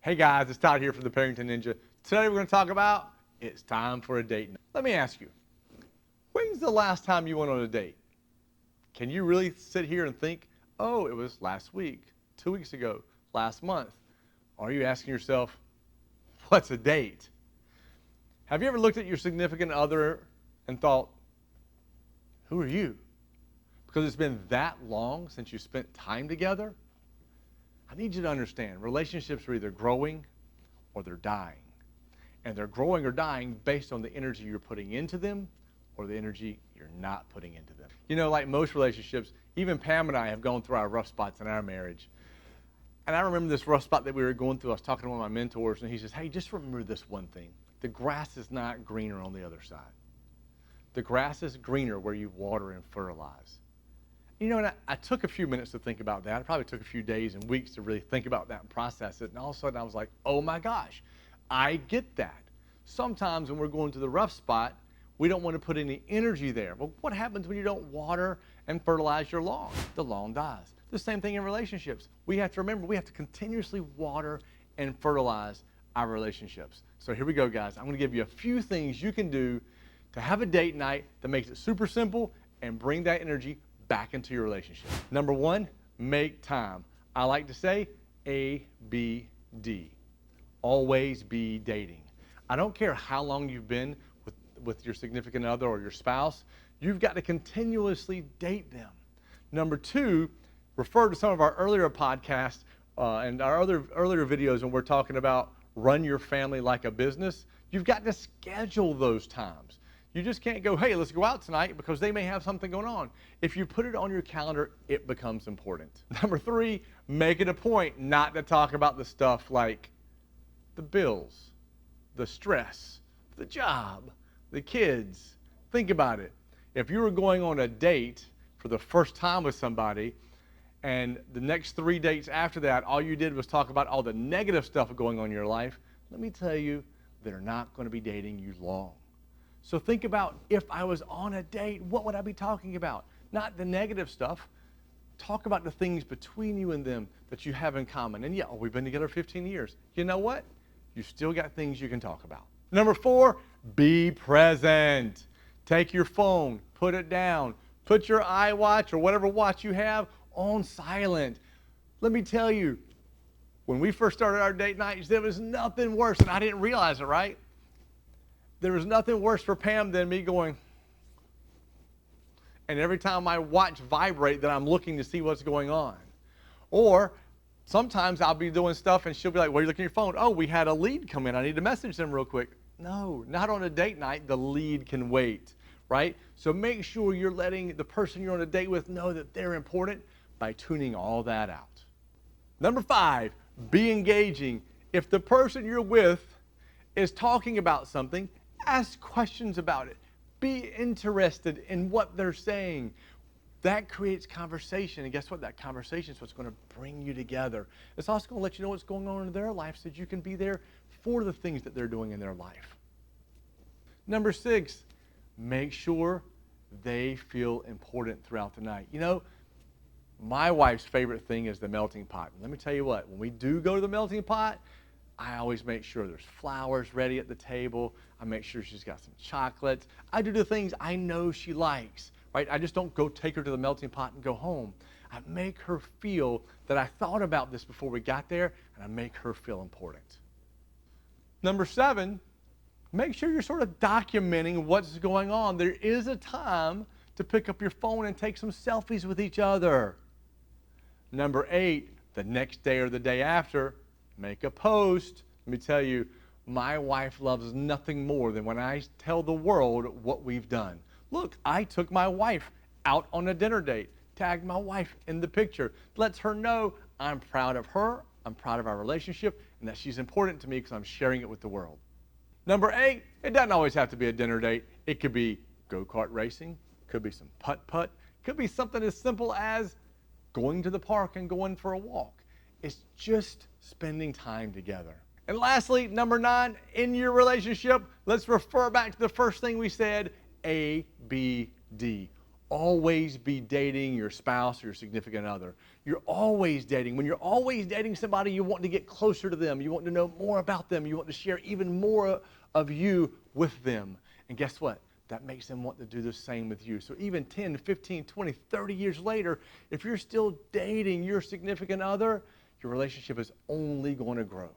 Hey guys, it's Todd here from the Parenting Ninja. Today we're going to talk about it's time for a date night. Let me ask you, when's the last time you went on a date? Can you really sit here and think, oh, it was last week, 2 weeks ago, last month? Are you asking yourself, what's a date? Have you ever looked at your significant other and thought, who are you? Because it's been that long since you spent time together. I need you to understand, relationships are either growing or they're dying. And they're growing or dying based on the energy you're putting into them or the energy you're not putting into them. You know, like most relationships, even Pam and I have gone through our rough spots in our marriage. And I remember this rough spot that we were going through. I was talking to one of my mentors, and he says, hey, just remember this one thing. The grass is not greener on the other side. The grass is greener where you water and fertilize. You know, and I took a few minutes to think about that. I probably took a few days and weeks to really think about that and process it. And all of a sudden I was like, oh my gosh, I get that. Sometimes when we're going to the rough spot, we don't want to put any energy there. But what happens when you don't water and fertilize your lawn? The lawn dies. The same thing in relationships. We have to remember, we have to continuously water and fertilize our relationships. So here we go, guys. I'm going to give you a few things you can do to have a date night that makes it super simple and bring that energy back into your relationship. Number one, make time. I like to say ABD. Always be dating. I don't care how long you've been with your significant other or your spouse, you've got to continuously date them. Number two, refer to some of our earlier podcasts and our earlier videos when we're talking about run your family like a business. You've got to schedule those times. You just can't go, hey, let's go out tonight, because they may have something going on. If you put it on your calendar, it becomes important. Number three, make it a point not to talk about the stuff like the bills, the stress, the job, the kids. Think about it. If you were going on a date for the first time with somebody, and the next 3 dates after that, all you did was talk about all the negative stuff going on in your life, let me tell you, they're not going to be dating you long. So think about, if I was on a date, what would I be talking about? Not the negative stuff. Talk about the things between you and them that you have in common. And yeah, we've been together 15 years. You know what? You still got things you can talk about. Number four, be present. Take your phone, put it down. Put your iWatch or whatever watch you have on silent. Let me tell you, when we first started our date nights, there was nothing worse, and I didn't realize it, right? There was nothing worse for Pam than me going, and every time my watch vibrate, that I'm looking to see what's going on. Or sometimes I'll be doing stuff and she'll be like, well, you're looking at your phone. Oh, we had a lead come in. I need to message them real quick. No, not on a date night. The lead can wait, right? So make sure you're letting the person you're on a date with know that they're important by tuning all that out. Number five, be engaging. If the person you're with is talking about something, ask questions about it. Be interested in what they're saying. That creates conversation, and guess what? That conversation is what's going to bring you together. It's also going to let you know what's going on in their life so that you can be there for the things that they're doing in their life. Number six, make sure they feel important throughout the night. You know, my wife's favorite thing is the melting pot. And let me tell you what, when we do go to the melting pot, I always make sure there's flowers ready at the table. I make sure she's got some chocolates. I do the things I know she likes, right? I just don't go take her to the melting pot and go home. I make her feel that I thought about this before we got there, and I make her feel important. Number seven, make sure you're sort of documenting what's going on. There is a time to pick up your phone and take some selfies with each other. Number eight, the next day or the day after, make a post. Let me tell you, my wife loves nothing more than when I tell the world what we've done. Look, I took my wife out on a dinner date, tagged my wife in the picture, lets her know I'm proud of her, I'm proud of our relationship, and that she's important to me because I'm sharing it with the world. Number eight, it doesn't always have to be a dinner date. It could be go-kart racing, could be some putt-putt, could be something as simple as going to the park and going for a walk. It's just spending time together. And lastly, number nine, in your relationship, let's refer back to the first thing we said, ABD. always be dating your spouse or your significant other. You're always dating. When you're always dating somebody, you want to get closer to them. You want to know more about them. You want to share even more of you with them. And guess what? That makes them want to do the same with you. So even 10, 15, 20, 30 years later, if you're still dating your significant other, your relationship is only going to grow.